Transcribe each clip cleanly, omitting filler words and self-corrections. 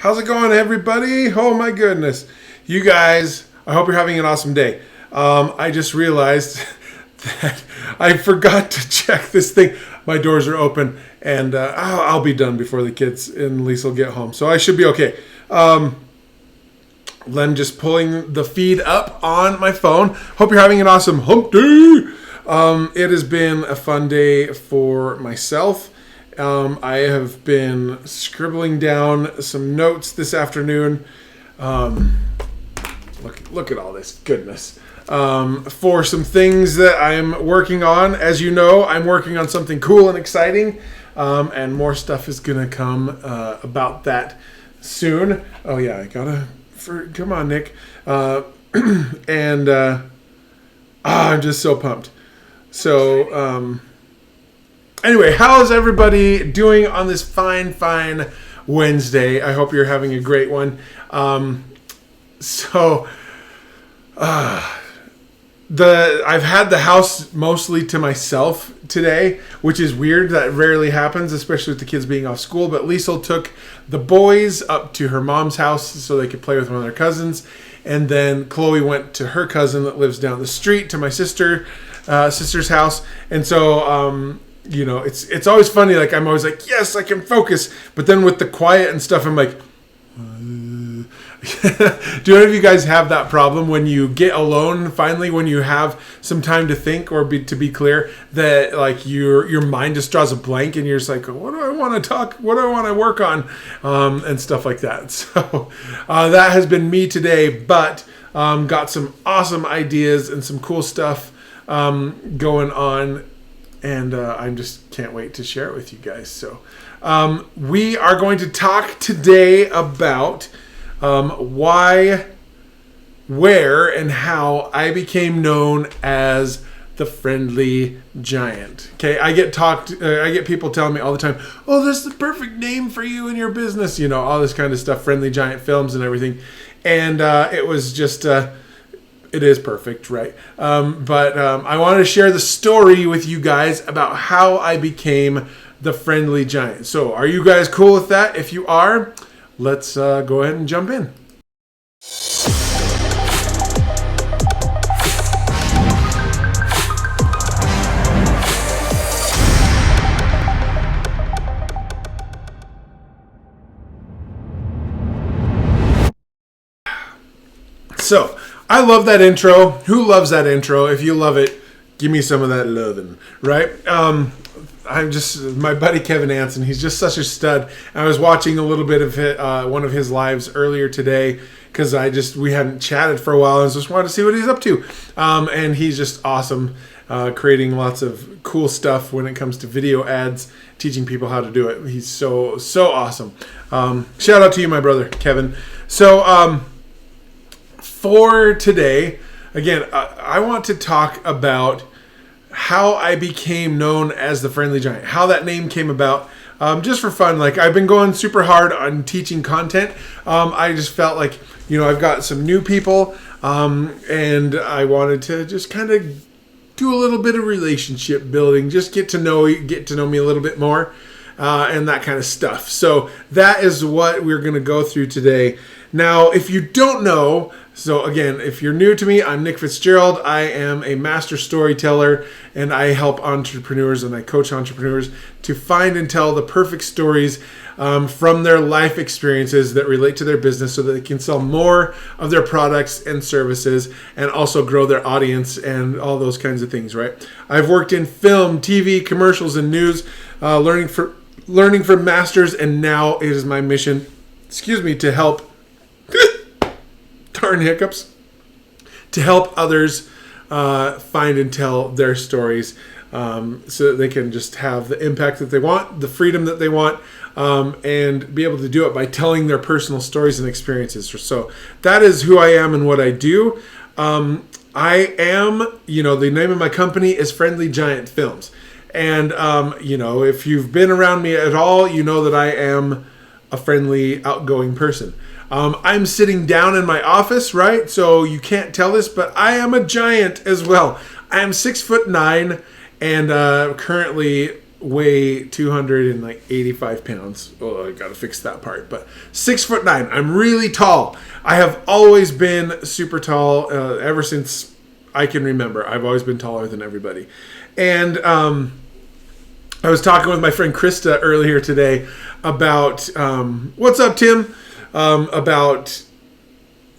How's it going, everybody? Oh my goodness. You guys, I hope you're having an awesome day. I just realized that I forgot to check this thing. My doors are open, and I'll be done before the kids and Lisa will get home. So I should be okay. Len just pulling the feed up on my phone. Hope you're having an awesome hump day. It has been a fun day for myself. I have been scribbling down some notes this afternoon. Look at all this goodness. For some things that I'm working on. As you know, I'm working on something cool and exciting. And more stuff is going to come about that soon. Oh, yeah, come on, Nick. I'm just so pumped. So, anyway, how's everybody doing on this fine Wednesday? I hope you're having a great one. I've had the house mostly to myself today, which is weird. That rarely happens, especially with the kids being off school. But Liesl took the boys up to her mom's house so they could play with one of their cousins. And then Chloe went to her cousin that lives down the street to my sister's house. And so, it's always funny. Like, I'm always like, yes, I can focus. But then with the quiet and stuff, I'm like, do any of you guys have that problem when you get alone finally, when you have some time to think or to be clear, that like your mind just draws a blank and you're just like, what do I want to talk? What do I want to work on? And stuff like that. So that has been me today, but got some awesome ideas and some cool stuff going on. And I just can't wait to share it with you guys. So we are going to talk today about why, where, and how I became known as the Friendly Giant. Okay, I get people telling me all the time, "Oh, this is the perfect name for you and your business." You know, all this kind of stuff, Friendly Giant Films and everything. And it was just, it is perfect, right? But I wanted to share the story with you guys about how I became the Friendly Giant. So, are you guys cool with that? If you are, let's go ahead and jump in. So, I love that intro. Who loves that intro? If you love it, give me some of that loving, right? My buddy Kevin Anson, he's just such a stud. I was watching a little bit of one of his lives earlier today because we hadn't chatted for a while and just wanted to see what he's up to. And he's just awesome, creating lots of cool stuff when it comes to video ads, teaching people how to do it. He's so awesome. Shout out to you, my brother, Kevin. So for today, again, I want to talk about how I became known as the Friendly Giant, how that name came about, just for fun. Like, I've been going super hard on teaching content. I just felt like, I've got some new people, and I wanted to just kind of do a little bit of relationship building, just get to know me a little bit more, and that kind of stuff. So that is what we're going to go through today. Now, if you don't know, so again, if you're new to me, I'm Nick Fitzgerald. I am a master storyteller, and I help entrepreneurs and I coach entrepreneurs to find and tell the perfect stories from their life experiences that relate to their business so that they can sell more of their products and services and also grow their audience and all those kinds of things, right? I've worked in film, TV, commercials, and news, learning from masters, and now it is my mission, to help darn hiccups, to help others find and tell their stories so that they can just have the impact that they want, the freedom that they want, and be able to do it by telling their personal stories and experiences. So that is who I am and what I do. I am, the name of my company is Friendly Giant Films. And, if you've been around me at all, you know that I am a friendly, outgoing person. I'm sitting down in my office, right? So you can't tell this, but I am a giant as well. I am 6'9", and currently weigh 285 pounds. Oh, I gotta fix that part. But 6'9". I'm really tall. I have always been super tall ever since I can remember. I've always been taller than everybody. And I was talking with my friend Krista earlier today about what's up, Tim? About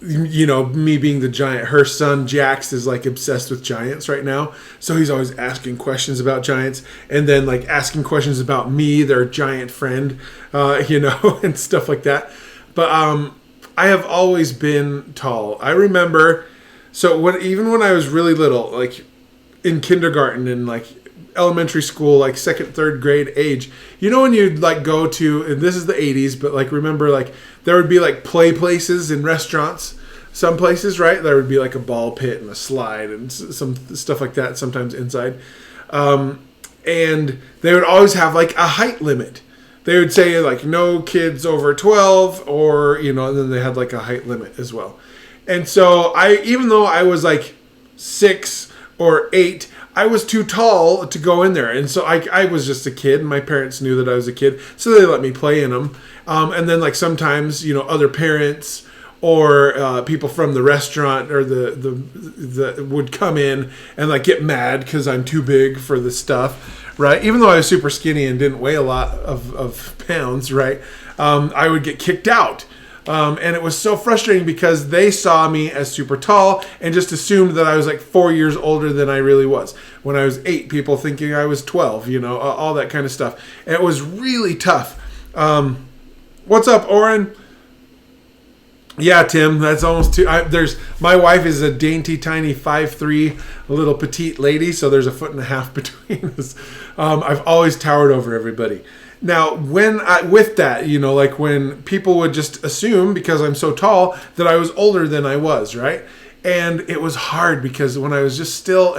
me being the giant. Her son Jaxs is like obsessed with giants right now, so he's always asking questions about giants, and then like asking questions about me, their giant friend, and stuff like that. But I have always been tall. I remember, even when I was really little, like in kindergarten and like elementary school, like second, third grade age, when you'd like go to, and this is the 80s, but like remember, like there would be like play places in restaurants, some places, right? There would be like a ball pit and a slide and some stuff like that, sometimes inside. And they would always have like a height limit. They would say like no kids over 12, or, and then they had like a height limit as well. And so even though I was like 6 or 8, I was too tall to go in there. And so I was just a kid. My parents knew that I was a kid, so they let me play in them. And then like sometimes, other parents or people from the restaurant or the would come in and like get mad because I'm too big for the stuff, right? Even though I was super skinny and didn't weigh a lot of pounds, right? I would get kicked out. And it was so frustrating because they saw me as super tall and just assumed that I was like 4 years older than I really was. When I was 8, people thinking I was 12, all that kind of stuff. And it was really tough. What's up, Oren? Yeah, Tim, that's almost too. My wife is a dainty, tiny 5'3", little petite lady, so there's a 1.5 feet between us. I've always towered over everybody. Now, with that, like when people would just assume because I'm so tall that I was older than I was, right? And it was hard because when I was just still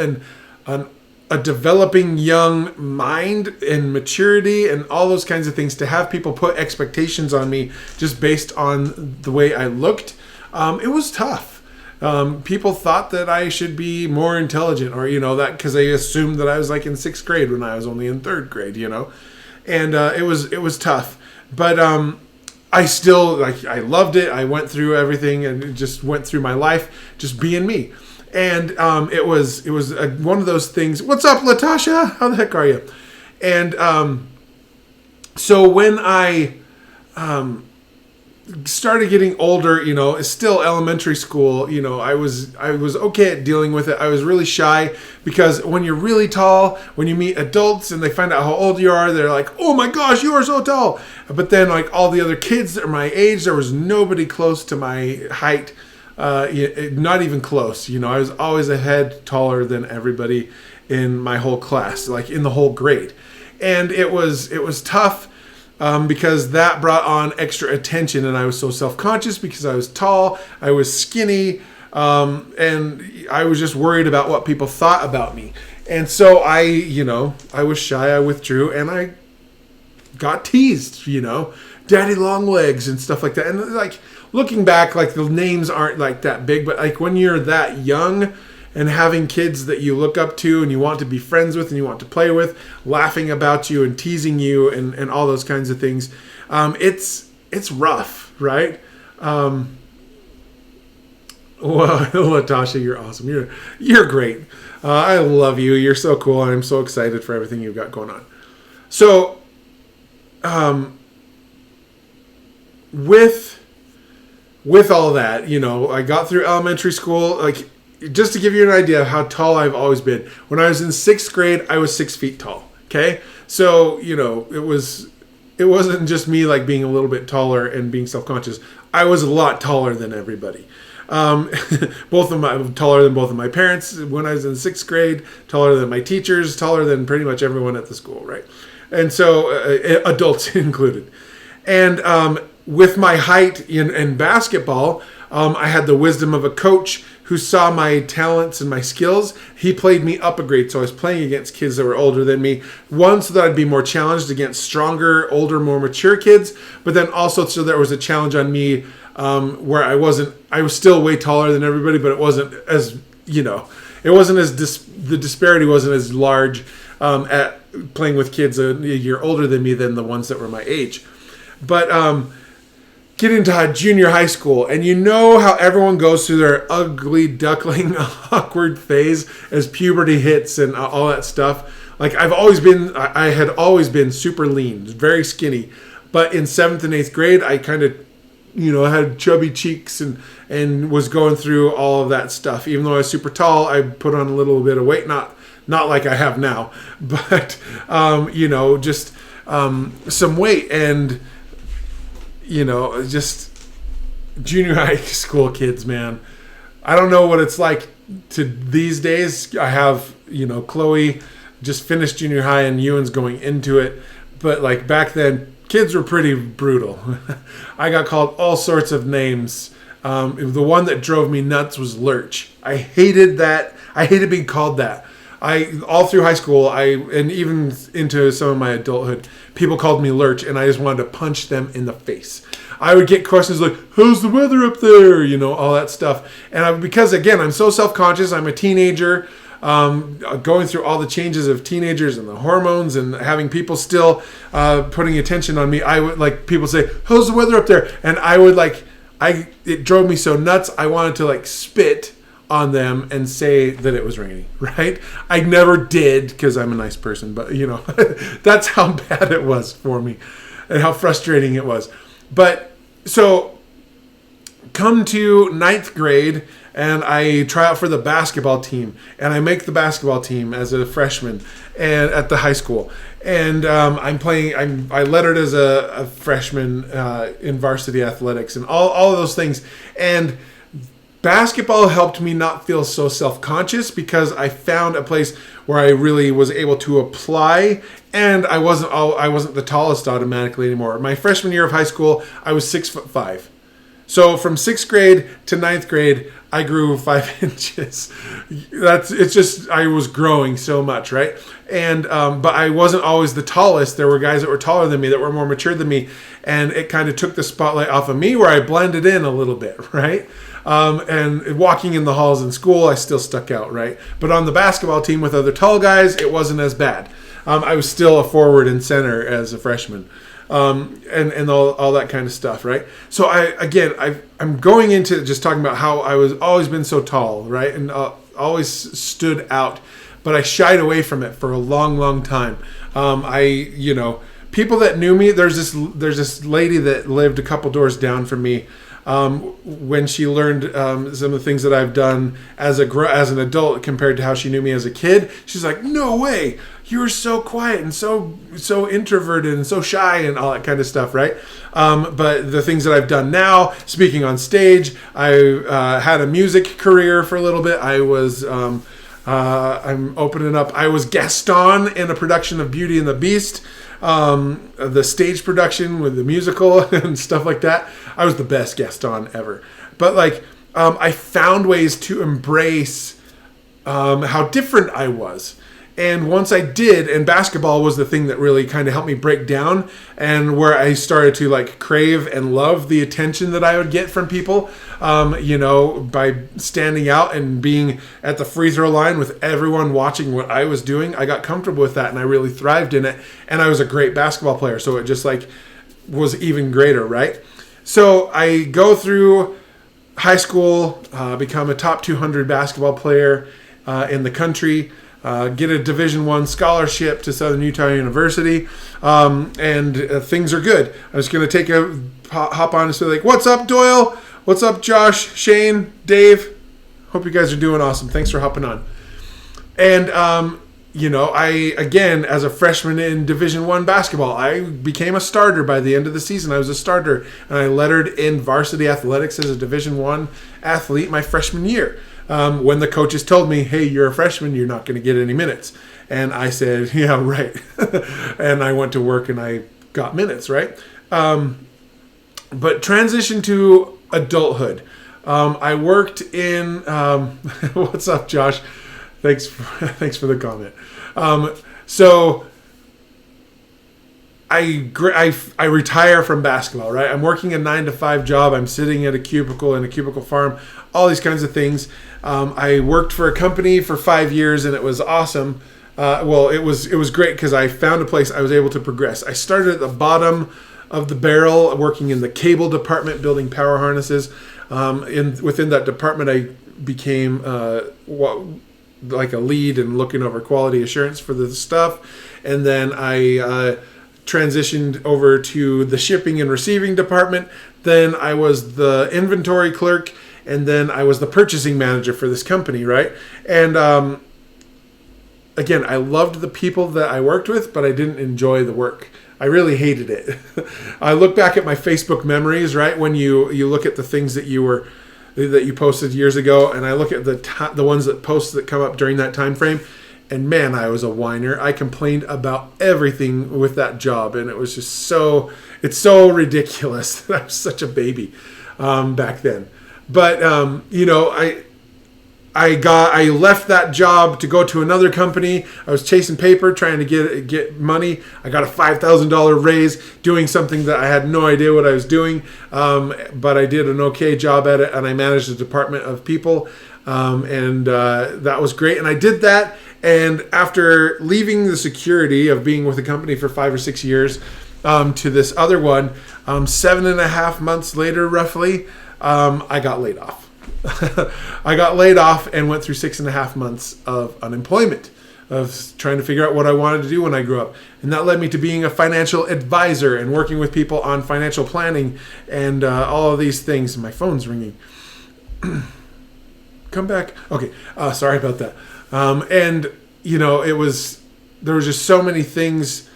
a developing young mind and maturity and all those kinds of things, to have people put expectations on me just based on the way I looked, it was tough. People thought that I should be more intelligent, or, that because they assumed that I was like in 6th grade when I was only in 3rd grade, And it was tough, but I still I loved it. I went through everything and just went through my life just being me, and it was one of those things. What's up, Latasha? How the heck are you? And so when I started getting older, it's still elementary school, I was okay at dealing with it. I was really shy because when you're really tall, when you meet adults and they find out how old you are, they're like, oh my gosh, you are so tall. But then like all the other kids that are my age, there was nobody close to my height, not even close. I was always a head taller than everybody in my whole class, like in the whole grade. And it was tough. Because that brought on extra attention, and I was so self-conscious because I was tall, I was skinny, and I was just worried about what people thought about me. And so I was shy, I withdrew, and I got teased, daddy long legs and stuff like that. And like looking back, like the names aren't like that big, but like when you're that young and having kids that you look up to and you want to be friends with and you want to play with, laughing about you and teasing you and all those kinds of things, it's rough, right? Well, Latasha, you're awesome. You're great. I love you. You're so cool. I'm so excited for everything you've got going on. So, with all that, I got through elementary school, like. Just to give you an idea of how tall I've always been. When I was in 6th grade, I was 6 feet tall. Okay, so it wasn't just me like being a little bit taller and being self-conscious. I was a lot taller than everybody. Taller than both of my parents when I was in 6th grade. Taller than my teachers. Taller than pretty much everyone at the school, right? And so adults included. And with my height in basketball, I had the wisdom of a coach who saw my talents and my skills. He played me up a grade, so I was playing against kids that were older than me. One, so that I'd be more challenged against stronger, older, more mature kids, but then also so there was a challenge on me where I was still way taller than everybody, but it wasn't as, the disparity wasn't as large playing with kids a year older than me than the ones that were my age. But get into junior high school, and you know how everyone goes through their ugly duckling awkward phase as puberty hits and all that stuff. Like I had always been super lean, very skinny, but in 7th and 8th grade, I kind of, had chubby cheeks and was going through all of that stuff. Even though I was super tall, I put on a little bit of weight, not like I have now, but just some weight. And just junior high school kids, man. I don't know what it's like to these days. I have, Chloe just finished junior high and Ewan's going into it. But like back then, kids were pretty brutal. I got called all sorts of names. The one that drove me nuts was Lurch. I hated that. I hated being called that. All through high school, and even into some of my adulthood, people called me Lurch, and I just wanted to punch them in the face. I would get questions like, "How's the weather up there?" All that stuff. And because again, I'm so self-conscious. I'm a teenager, going through all the changes of teenagers and the hormones, and having people still putting attention on me. I would like people say, "How's the weather up there?" And I would it drove me so nuts. I wanted to spit on them and say that it was raining, right? I never did because I'm a nice person, but that's how bad it was for me and how frustrating it was. But so come to 9th grade and I try out for the basketball team, and I make the basketball team as a freshman and at the high school. And I'm playing. I lettered as a freshman in varsity athletics and all of those things. And basketball helped me not feel so self-conscious because I found a place where I really was able to apply, and I wasn't the tallest automatically anymore. My freshman year of high school, I was 6'5". So from 6th grade to 9th grade, I grew 5 inches. I was growing so much, right? And but I wasn't always the tallest. There were guys that were taller than me, that were more mature than me, and it kind of took the spotlight off of me, where I blended in a little bit, right? And walking in the halls in school, I still stuck out, right? But on the basketball team with other tall guys, it wasn't as bad. I was still a forward and center as a freshman. And all that kind of stuff, right? So I'm going into just talking about how I was always been so tall, right? And always stood out, but I shied away from it for a long, long time. People that knew me, there's this lady that lived a couple doors down from me. When she learned some of the things that I've done as an adult compared to how she knew me as a kid, she's like, "No way, you were so quiet and so introverted and so shy," and all that kind of stuff, right? But the things that I've done now, speaking on stage, I had a music career for a little bit. I'm opening up. I was Gaston in a production of Beauty and the Beast. The stage production with the musical and stuff like that. I was the best Gaston ever. But I found ways to embrace how different I was. And once I did, and basketball was the thing that really kind of helped me break down, and where I started to crave and love the attention that I would get from people, by standing out and being at the free throw line with everyone watching what I was doing. I got comfortable with that, and I really thrived in it. And I was a great basketball player, so it just was even greater, right? So I go through high school, become a top 200 basketball player in the country. Get a Division I scholarship to Southern Utah University, and things are good. I'm just going to hop on and say what's up, Doyle? What's up, Josh, Shane, Dave? Hope you guys are doing awesome. Thanks for hopping on. And, again, as a freshman in Division I basketball, I became a starter by the end of the season. I was a starter, and I lettered in varsity athletics as a Division I athlete my freshman year. When the coaches told me, "Hey, you're a freshman, you're not going to get any minutes." And I said, "Yeah, right." And I went to work and I got minutes, right? But transition to adulthood. I worked in, what's up, Josh? Thanks for the comment. So I retire from basketball, right? I'm working a 9-to-5 job. I'm sitting at a cubicle in a cubicle farm, all these kinds of things. I worked for a company for 5 years, and it was awesome. Well, it was great because I found a place I was able to progress. I started at the bottom of the barrel, working in the cable department, building power harnesses. Within that department, I became like a lead and looking over quality assurance for the stuff. And then I transitioned over to the shipping and receiving department. Then I was the inventory clerk, and then I was the purchasing manager for this company, right? And again, I loved the people that I worked with, but I didn't enjoy the work. I really hated it. I look back at my Facebook memories, right? When you look at the things that you posted years ago, and I look at the ones that come up during that time frame, and man, I was a whiner. I complained about everything with that job, and it was just it's so ridiculous that I was such a baby back then. But I left that job to go to another company. I was chasing paper, trying to get money. I got a $5,000 raise doing something that I had no idea what I was doing, but I did an okay job at it, and I managed a department of people, and that was great. And I did that, and after leaving the security of being with a company for 5 or 6 years to this other one, 7.5 months later, roughly, I got laid off. I got laid off and went through 6.5 months of unemployment, of trying to figure out what I wanted to do when I grew up. And that led me to being a financial advisor and working with people on financial planning and all of these things. My phone's ringing. Come back. Okay. Sorry about that. And there was just so many things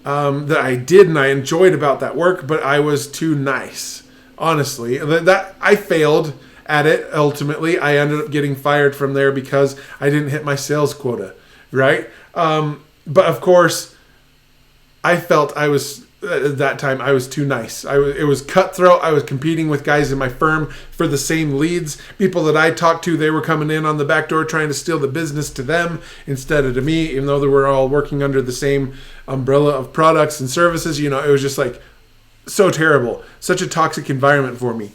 that I did and I enjoyed about that work, but I was too nice, honestly. That I failed at it. Ultimately, I ended up getting fired from there because I didn't hit my sales quota, right? But of course, I felt at that time I was too nice. It was cutthroat. I was competing with guys in my firm for the same leads. People that I talked to, they were coming in on the back door trying to steal the business to them instead of to me, even though they were all working under the same umbrella of products and services. It was just like so terrible, such a toxic environment for me.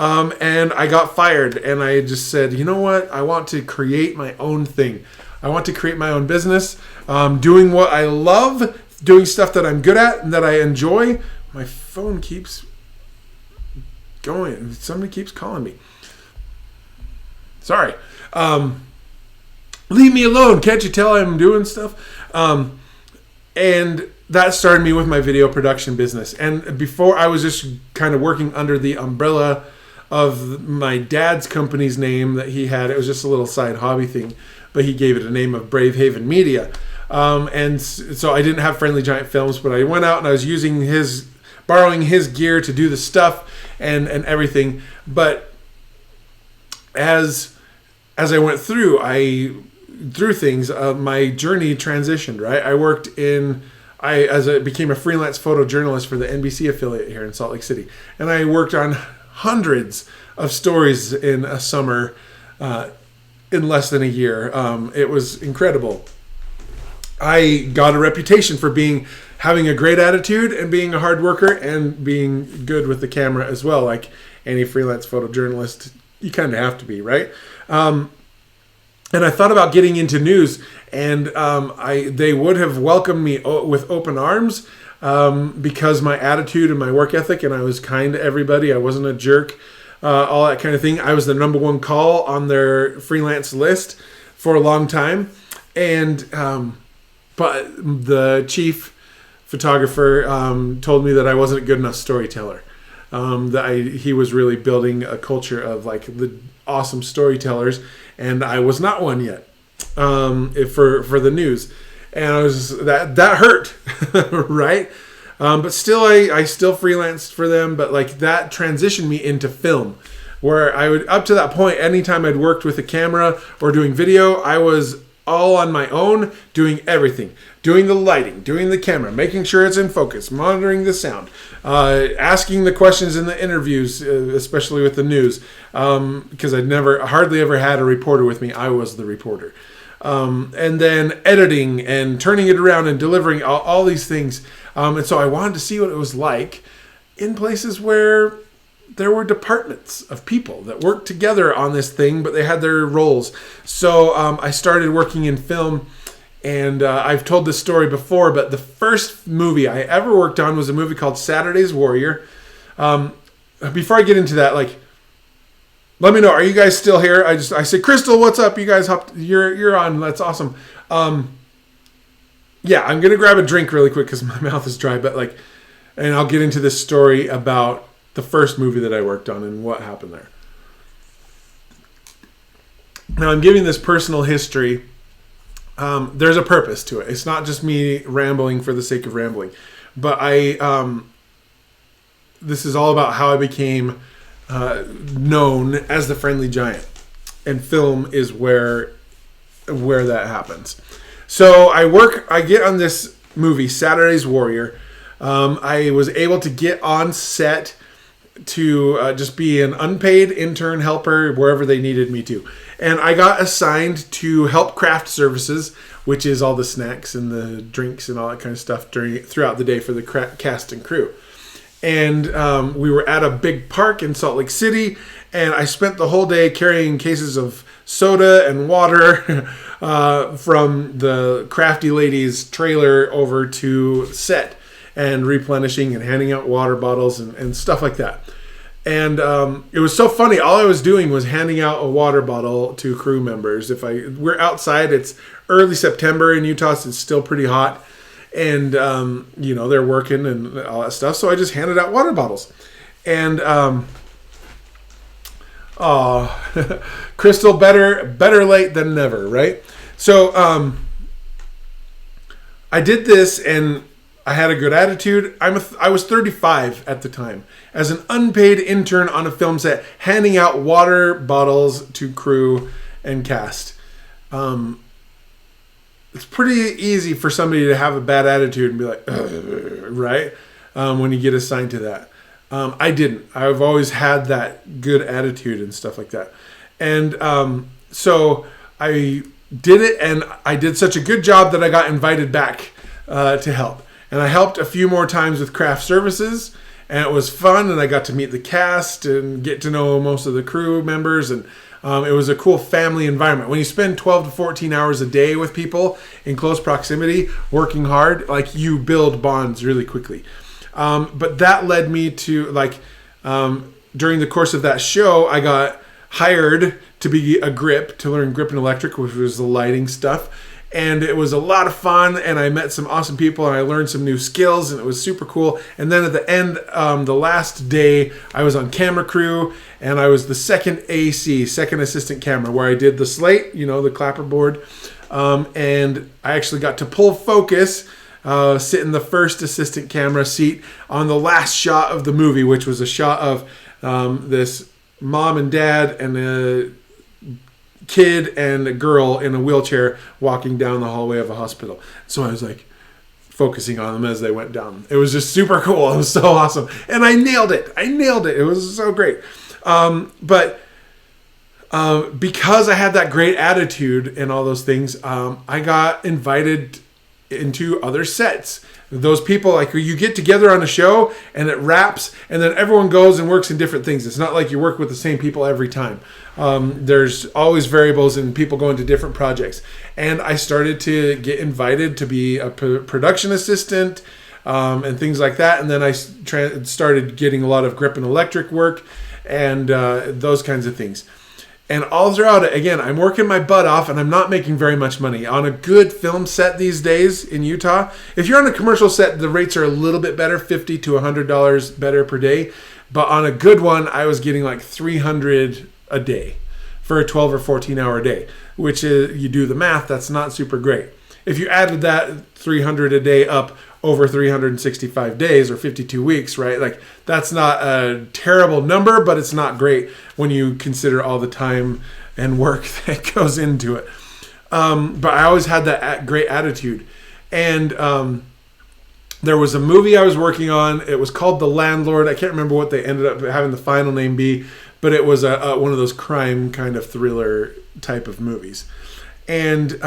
And I got fired, and I just said, you know what? I want to create my own thing. I want to create my own business, doing what I love, doing stuff that I'm good at and that I enjoy. My phone keeps going. Somebody keeps calling me. Sorry. Leave me alone. Can't you tell I'm doing stuff? And that started me with my video production business. And before, I was just kind of working under the umbrella of my dad's company's name that he had. It was just a little side hobby thing, but he gave it a name of Brave Haven Media. And so I didn't have Friendly Giant Films, but I went out and I was borrowing his gear to do the stuff and everything. But as I went through things, my journey transitioned, right? I became a freelance photojournalist for the NBC affiliate here in Salt Lake City. And I worked on hundreds of stories in a summer in less than a year. It was incredible. I got a reputation for having a great attitude and being a hard worker and being good with the camera as well. Like any freelance photojournalist, you kind of have to be, right? And I thought about getting into news, and they would have welcomed me with open arms because my attitude and my work ethic, and I was kind to everybody. I wasn't a jerk, all that kind of thing. I was the number one call on their freelance list for a long time, and but the chief photographer told me that I wasn't a good enough storyteller. He was really building a culture of like the awesome storytellers, and I was not one yet for the news, and I was that hurt, right? But still, I still freelanced for them, but like that transitioned me into film, where I would, up to that point, anytime I'd worked with a camera or doing video, I was all on my own, doing everything, doing the lighting, doing the camera, making sure it's in focus, monitoring the sound, asking the questions in the interviews, especially with the news, because I'd hardly ever had a reporter with me. I was the reporter. And then editing and turning it around and delivering all these things. And so I wanted to see what it was like in places where there were departments of people that worked together on this thing, but they had their roles. So I started working in film And I've told this story before, but the first movie I ever worked on was a movie called Saturday's Warrior. Before I get into that, like, let me know. Are you guys still here? I say, Crystal, what's up? You guys you're on. That's awesome. Yeah, I'm gonna grab a drink really quick because my mouth is dry. But like, and I'll get into this story about the first movie that I worked on and what happened there. Now I'm giving this personal history. There's a purpose to it. It's not just me rambling for the sake of rambling, but this is all about how I became known as the Friendly Giant, and film is where that happens. So I get on this movie, Saturday's Warrior. I was able to get on set to just be an unpaid intern helper wherever they needed me to. And I got assigned to help craft services, which is all the snacks and the drinks and all that kind of stuff throughout the day for the cast and crew. And we were at a big park in Salt Lake City, and I spent the whole day carrying cases of soda and water from the crafty lady's trailer over to set, and replenishing and handing out water bottles and stuff like that. And it was so funny. All I was doing was handing out a water bottle to crew members. We're outside. It's early September in Utah, so it's still pretty hot. And, they're working and all that stuff. So I just handed out water bottles. And, Crystal, better late than never, right? So I did this, and I had a good attitude. I was 35 at the time, as an unpaid intern on a film set, handing out water bottles to crew and cast. It's pretty easy for somebody to have a bad attitude and be like, right? When you get assigned to that. I didn't. I've always had that good attitude and stuff like that. And so I did it, and I did such a good job that I got invited back to help. And I helped a few more times with craft services, and it was fun, and I got to meet the cast and get to know most of the crew members, and it was a cool family environment. When you spend 12 to 14 hours a day with people in close proximity, working hard, like, you build bonds really quickly. But that led me to, during the course of that show, I got hired to be a grip, to learn grip and electric, which was the lighting stuff. And it was a lot of fun, and I met some awesome people, and I learned some new skills, and it was super cool. And then at the end, the last day, I was on camera crew, and I was the second assistant camera, where I did the slate, the clapperboard. And I actually got to pull focus, sit in the first assistant camera seat on the last shot of the movie, which was a shot of this mom and dad and a kid and a girl in a wheelchair walking down the hallway of a hospital. So I was like focusing on them as they went down. It was just super cool. It was so awesome. And I nailed it. It was so great. But because I had that great attitude and all those things, I got invited into other sets. Those people, like, you get together on a show and it wraps, and then everyone goes and works in different things. It's not like you work with the same people every time. There's always variables, and people go into different projects. And I started to get invited to be a production assistant and things like that. And then I started getting a lot of grip and electric work and those kinds of things. And all throughout it, again, I'm working my butt off, and I'm not making very much money. On a good film set these days in Utah, if you're on a commercial set, the rates are a little bit better, $50 to $100 better per day. But on a good one, I was getting like $300 a day for a 12 or 14 hour day, which is, you do the math, that's not super great. If you added that $300 a day up over 365 days or 52 weeks, right? Like, that's not a terrible number, but it's not great when you consider all the time and work that goes into it. But I always had that great attitude. And there was a movie I was working on. It was called The Landlord. I can't remember what they ended up having the final name be, but it was one of those crime kind of thriller type of movies. And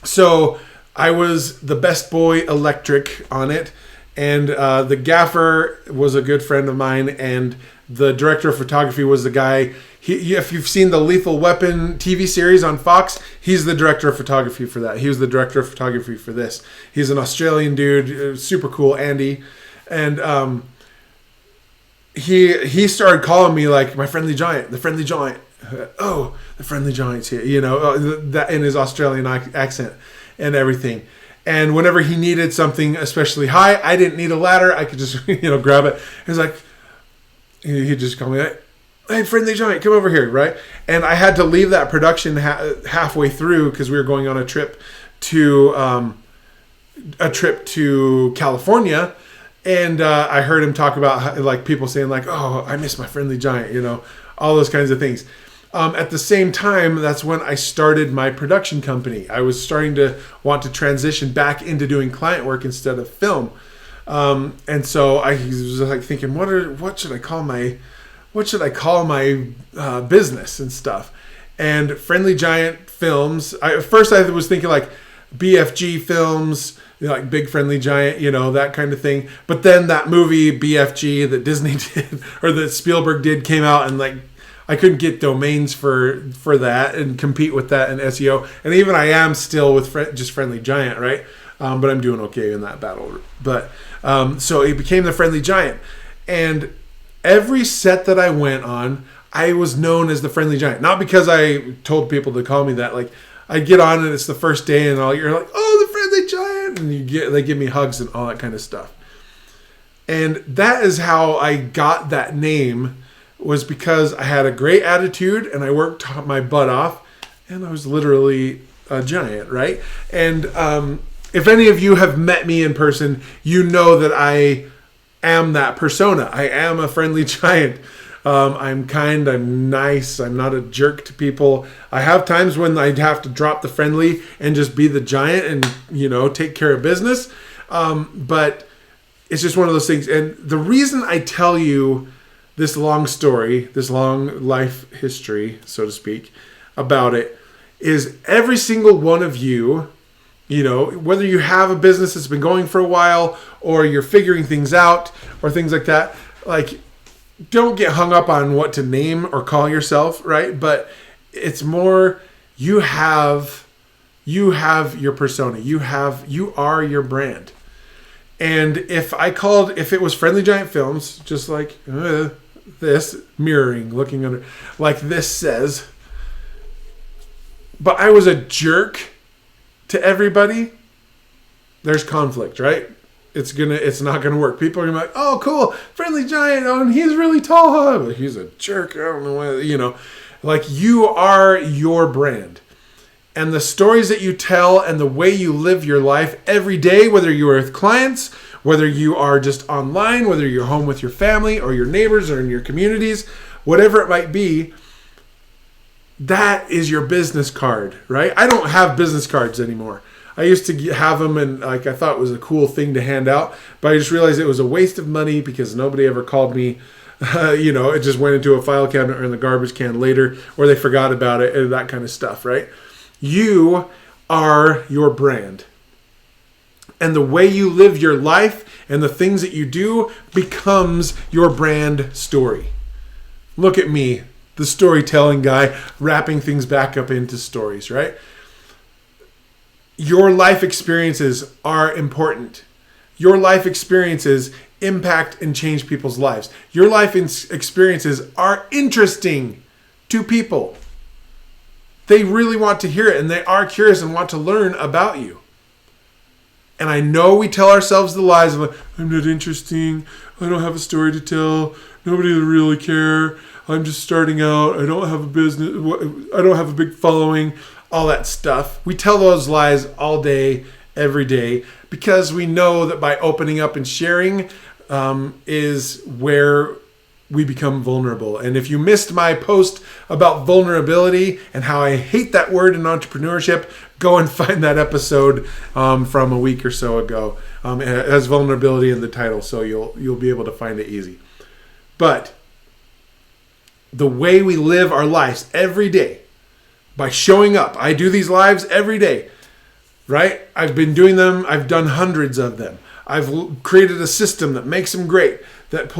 so I was the best boy electric on it, And the gaffer was a good friend of mine, and the director of photography was the guy. If you've seen the Lethal Weapon TV series on Fox, he's the director of photography for that. He was the director of photography for this. He's an Australian dude, super cool, Andy. And he started calling me like my friendly giant, the friendly giant. Oh, the friendly giant's here, that in his Australian accent and everything. And whenever he needed something especially high, I didn't need a ladder. I could just, grab it. He's like, he'd just call me like, hey, friendly giant, come over here, right? And I had to leave that production halfway through because we were going on a trip to California. And I heard him talk about like people saying like, oh, I miss my friendly giant, all those kinds of things. At the same time, that's when I started my production company. I was starting to want to transition back into doing client work instead of film. And so I was like thinking, what should I call my business and stuff? And Friendly Giant Films. At first I was thinking like BFG Films, like Big Friendly Giant, that kind of thing. But then that movie BFG that Disney did or that Spielberg did came out, and like I couldn't get domains for that and compete with that in SEO. And even I am still with just Friendly Giant, right? But I'm doing okay in that battle. But so it became the Friendly Giant. And every set that I went on, I was known as the Friendly Giant. Not because I told people to call me that. Like I get on and it's the first day and you're like, oh, the Friendly Giant. And they give me hugs and all that kind of stuff. And that is how I got that name, was because I had a great attitude and I worked my butt off, and I was literally a giant, right? And if any of you have met me in person, you know that I am that persona. I am a friendly giant. I'm kind, I'm nice, I'm not a jerk to people. I have times when I'd have to drop the friendly and just be the giant and, take care of business. But it's just one of those things. And the reason I tell you this long story, this long life history, so to speak, about it, is every single one of you, whether you have a business that's been going for a while or you're figuring things out or things like that, like, don't get hung up on what to name or call yourself, right? But it's more, you have your persona. You are your brand. And if it was Friendly Giant Films, just like this, mirroring, looking under, like this says, but I was a jerk to everybody, there's conflict, right? It's not gonna work. People are gonna be like, oh, cool, Friendly Giant, and he's really tall, huh? But he's a jerk. I don't know why, like you are your brand. And the stories that you tell and the way you live your life every day, whether you are with clients, whether you are just online, whether you're home with your family or your neighbors or in your communities, whatever it might be, that is your business card, right? I don't have business cards anymore. I used to have them, and like I thought it was a cool thing to hand out, but I just realized it was a waste of money because nobody ever called me. It just went into a file cabinet or in the garbage can later, or they forgot about it and that kind of stuff, right? You are your brand. And the way you live your life and the things that you do becomes your brand story. Look at me, the storytelling guy, wrapping things back up into stories, right? Your life experiences are important. Your life experiences impact and change people's lives. Your life experiences are interesting to people. They really want to hear it, and they are curious and want to learn about you. And I know we tell ourselves the lies of, I'm not interesting, I don't have a story to tell, nobody will really care, I'm just starting out, I don't have a business, I don't have a big following, all that stuff. We tell those lies all day, every day, because we know that by opening up and sharing is where we become vulnerable. And if you missed my post about vulnerability and how I hate that word in entrepreneurship, go and find that episode from a week or so ago. It has vulnerability in the title, so you'll be able to find it easy. But the way we live our lives every day, by showing up. I do these lives every day, right? I've been doing them. I've done hundreds of them. I've created a system that makes them great, that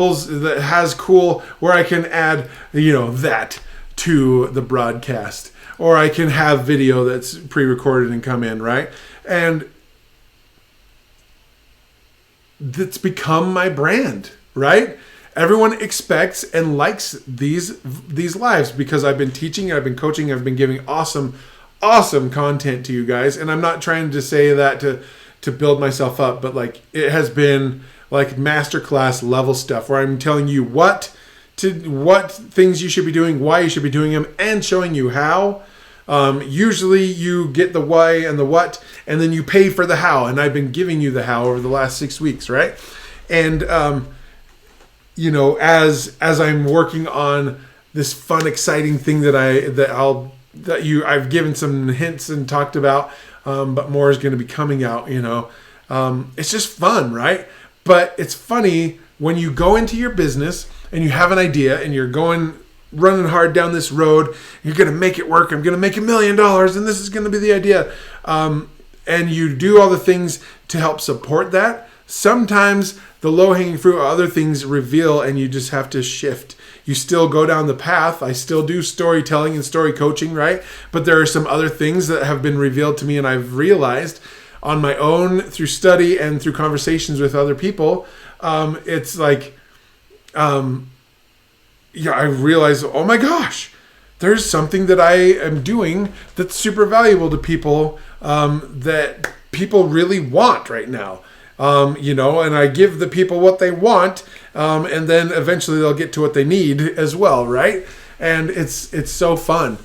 has cool, where I can add, that to the broadcast, or I can have video that's pre-recorded and come in, right? And that's become my brand, right? Everyone expects and likes these lives because I've been teaching, I've been coaching, I've been giving awesome content to you guys. And I'm not trying to say that to build myself up, but like it has been like masterclass level stuff where I'm telling you what things you should be doing, why you should be doing them, and showing you how. Usually you get the why and the what, and then you pay for the how. And I've been giving you the how over the last 6 weeks, right? And as I'm working on this fun, exciting thing that I've given some hints and talked about, but more is going to be coming out. It's just fun, right? But it's funny when you go into your business and you have an idea and you're running hard down this road. You're going to make it work. I'm going to make $1 million, and this is going to be the idea. And you do all the things to help support that. Sometimes the low-hanging fruit or other things reveal, and you just have to shift. You still go down the path. I still do storytelling and story coaching, right? But there are some other things that have been revealed to me, and I've realized on my own through study and through conversations with other people. It's like, I realize, oh my gosh, there's something that I am doing that's super valuable to people, that people really want right now. And I give the people what they want, and then eventually they'll get to what they need as well, right? And it's so fun.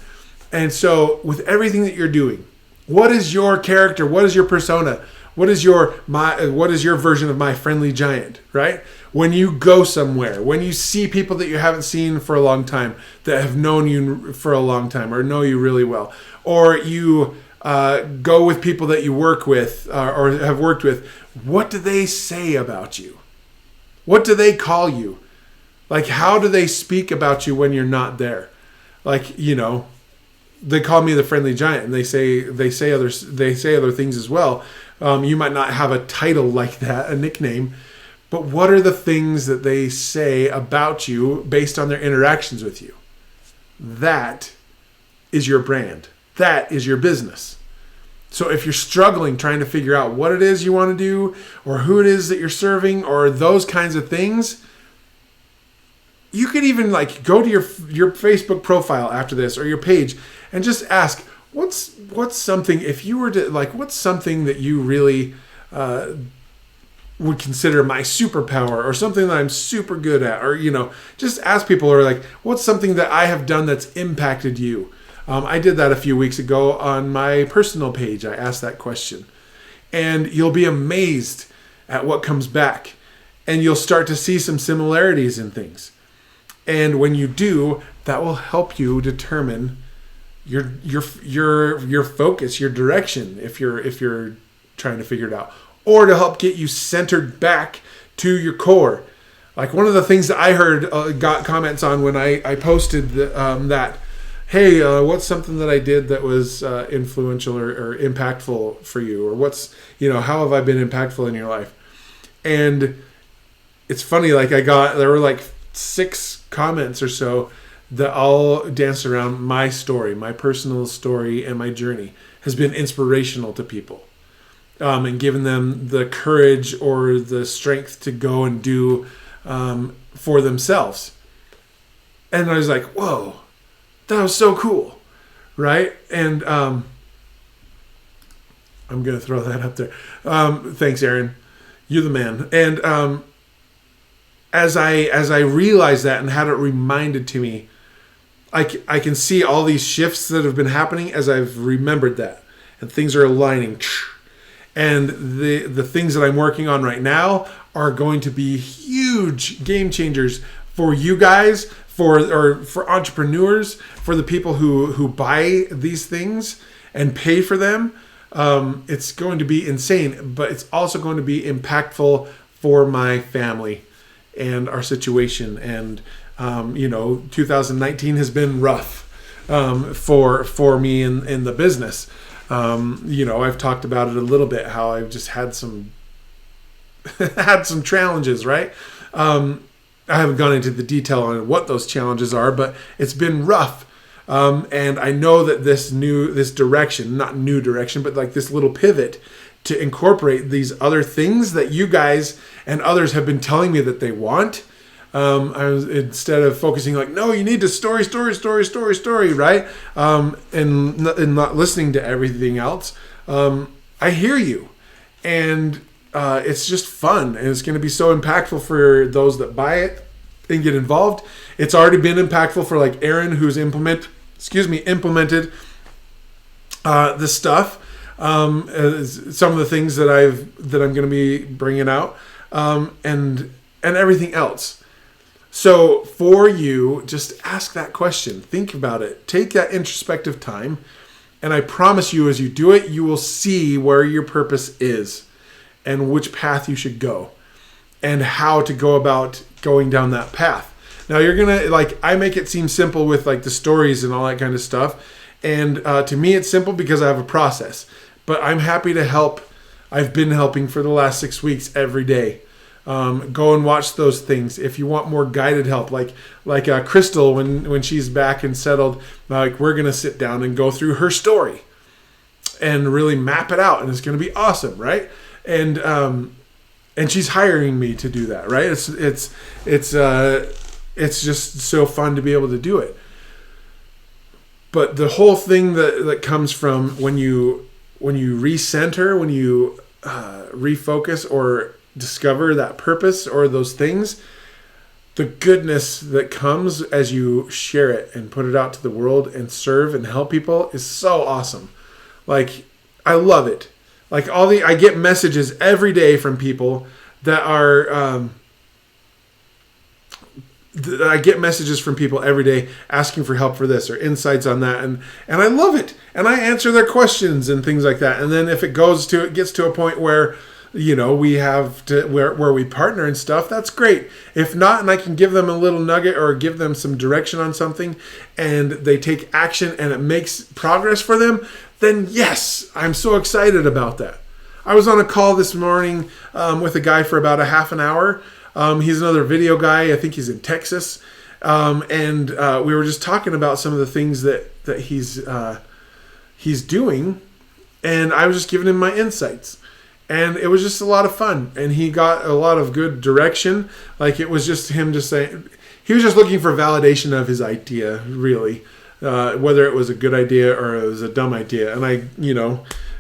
And so with everything that you're doing, what is your character? What is your persona? What is your version of my friendly giant, right? When you go somewhere, when you see people that you haven't seen for a long time, that have known you for a long time or know you really well, or you go with people that you work with or have worked with, what do they say about you? What do they call you? Like, how do they speak about you when you're not there? Like, they call me the friendly giant, and they say other things as well. You might not have a title like that, a nickname, but what are the things that they say about you based on their interactions with you? That is your brand. That is your business. So if you're struggling trying to figure out what it is you want to do, or who it is that you're serving, or those kinds of things, you could even like go to your Facebook profile after this, or your page, and just ask, what's something, if you were to like, what's something that you really would consider my superpower, or something that I'm super good at, or just ask people, or like, what's something that I have done that's impacted you? I did that a few weeks ago on my personal page. I asked that question, and you'll be amazed at what comes back, and you'll start to see some similarities in things. And when you do, that will help you determine your focus, your direction, if you're trying to figure it out, or to help get you centered back to your core. Like one of the things that I heard got comments on when I posted that, hey, what's something that I did that was influential or impactful for you, or how have I been impactful in your life? And it's funny, like there were like 6 comments or so that all dance around my story, my personal story, and my journey has been inspirational to people, and given them the courage or the strength to go and do for themselves. And I was like, whoa, that was so cool, right? And I'm going to throw that up there. Thanks, Aaron. You're the man. And as I realized that and had it reminded to me, I can see all these shifts that have been happening as I've remembered that, and things are aligning. And the things that I'm working on right now are going to be huge game changers for you guys, for entrepreneurs, for the people who buy these things and pay for them. It's going to be insane, but it's also going to be impactful for my family and our situation. And 2019 has been rough for me in the business. I've talked about it a little bit, how I've just had some had some challenges, right? I haven't gone into the detail on what those challenges are, but it's been rough. And I know that this direction, not new direction, but like this little pivot to incorporate these other things that you guys and others have been telling me that they want. Instead of focusing like, no, you need to story, right? And not listening to everything else. I hear you. And it's just fun. And it's going to be so impactful for those that buy it and get involved. It's already been impactful for like Aaron, who's implemented this stuff. Some of the things that I'm going to be bringing out, and everything else. So for you, just ask that question. Think about it. Take that introspective time. And I promise you, as you do it, you will see where your purpose is and which path you should go and how to go about going down that path. Now you're going to, I make it seem simple with like the stories and all that kind of stuff. And to me, it's simple because I have a process. But I'm happy to help. I've been helping for the last 6 weeks every day. Go and watch those things. If you want more guided help, like Crystal, when she's back and settled, like we're going to sit down and go through her story and really map it out. And it's going to be awesome, right? And she's hiring me to do that, right? It's just so fun to be able to do it. But the whole thing that comes from when you recenter, when you refocus or discover that purpose or those things, the goodness that comes as you share it and put it out to the world and serve and help people is so awesome. Like, I love it. Like I get messages every day from people that are, I get messages from people every day asking for help for this or insights on that. And I love it. And I answer their questions and things like that. And then if it gets to a point where, we have to, where we partner and stuff, that's great. If not, and I can give them a little nugget or give them some direction on something and they take action and it makes progress for them, then yes, I'm so excited about that. I was on a call this morning with a guy for about a half an hour. He's another video guy. I think he's in Texas. And we were just talking about some of the things that he's doing. And I was just giving him my insights. And it was just a lot of fun. And he got a lot of good direction. Like it was just him just saying, he was just looking for validation of his idea, really. Whether it was a good idea or it was a dumb idea. And I,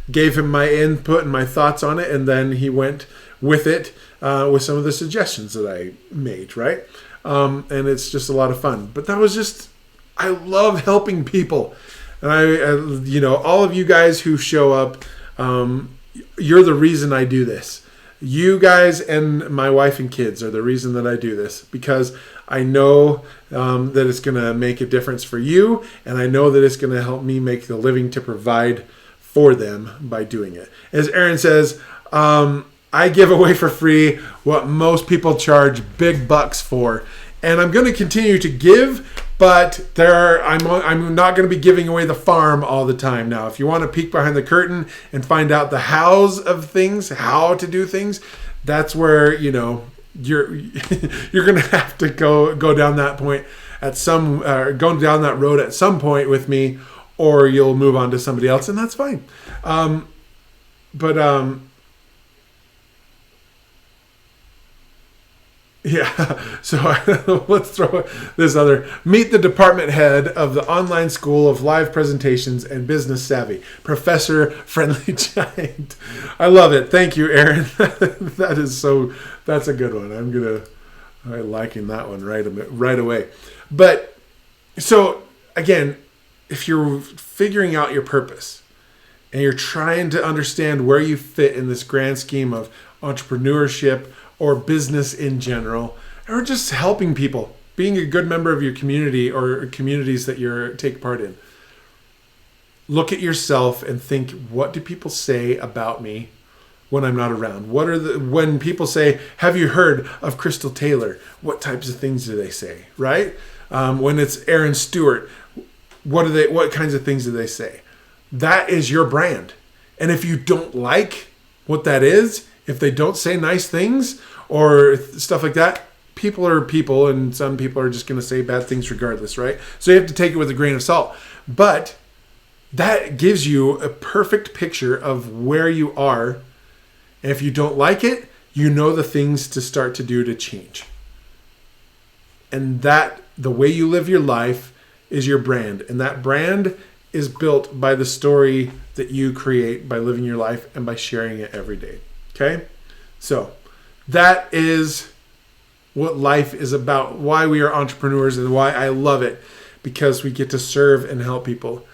gave him my input and my thoughts on it. And then he went with it. With some of the suggestions that I made, right? And it's just a lot of fun. But that was just, I love helping people. And I all of you guys who show up, you're the reason I do this. You guys and my wife and kids are the reason that I do this, because I know that it's going to make a difference for you, and I know that it's going to help me make the living to provide for them by doing it. As Aaron says, I give away for free what most people charge big bucks for. And I'm going to continue to give, but I'm not going to be giving away the farm all the time. Now, if you want to peek behind the curtain and find out the hows of things, how to do things, that's where, you're going to have to go down that point go down that road at some point with me, or you'll move on to somebody else, and that's fine. Yeah, so let's throw this other. Meet the department head of the online school of live presentations and business savvy, Professor Friendly Giant. I love it. Thank you, Aaron. That's a good one. I'm liking that one right away. But so again, if you're figuring out your purpose and you're trying to understand where you fit in this grand scheme of entrepreneurship or business in general, or just helping people, being a good member of your community or communities that you take part in. Look at yourself and think, what do people say about me when I'm not around? When people say, have you heard of Crystal Taylor? What types of things do they say, right? When it's Aaron Stewart, what kinds of things do they say? That is your brand. And if you don't like what that is, If they don't say nice things or stuff like that, people are people, and some people are just going to say bad things regardless, right? So you have to take it with a grain of salt. But that gives you a perfect picture of where you are. And if you don't like it, you know the things to start to do to change. And that the way you live your life is your brand. And that brand is built by the story that you create by living your life and by sharing it every day. Okay? So that is what life is about, why we are entrepreneurs and why I love it, because we get to serve and help people.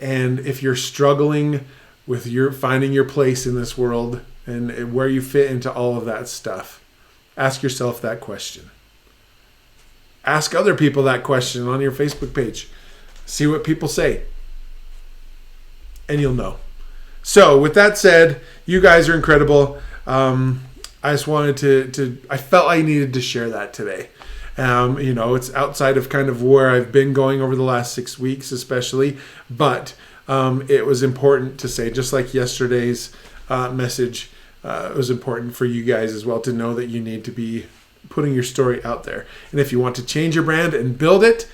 And if you're struggling with finding your place in this world and where you fit into all of that stuff, ask yourself that question. Ask other people that question on your Facebook page. See what people say. And you'll know. So with that said, you guys are incredible. I just wanted I felt I needed to share that today. It's outside of kind of where I've been going over the last 6 weeks, especially, but it was important to say, just like yesterday's message, it was important for you guys as well to know that you need to be putting your story out there. And if you want to change your brand and build it,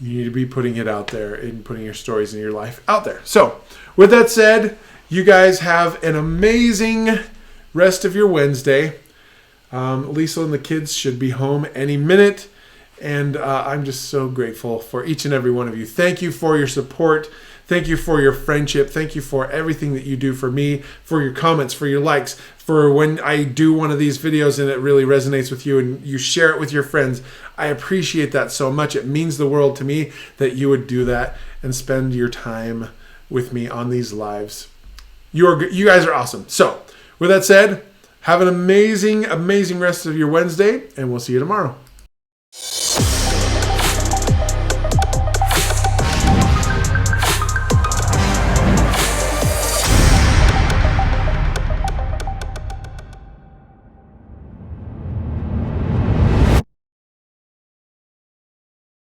you need to be putting it out there and putting your stories in your life out there. So with that said, you guys have an amazing rest of your Wednesday. Lisa and the kids should be home any minute. And I'm just so grateful for each and every one of you. Thank you for your support. Thank you for your friendship. Thank you for everything that you do for me, for your comments, for your likes, for when I do one of these videos and it really resonates with you and you share it with your friends. I appreciate that so much. It means the world to me that you would do that and spend your time with me on these lives. You guys are awesome. So with that said, have an amazing, amazing rest of your Wednesday, and we'll see you tomorrow.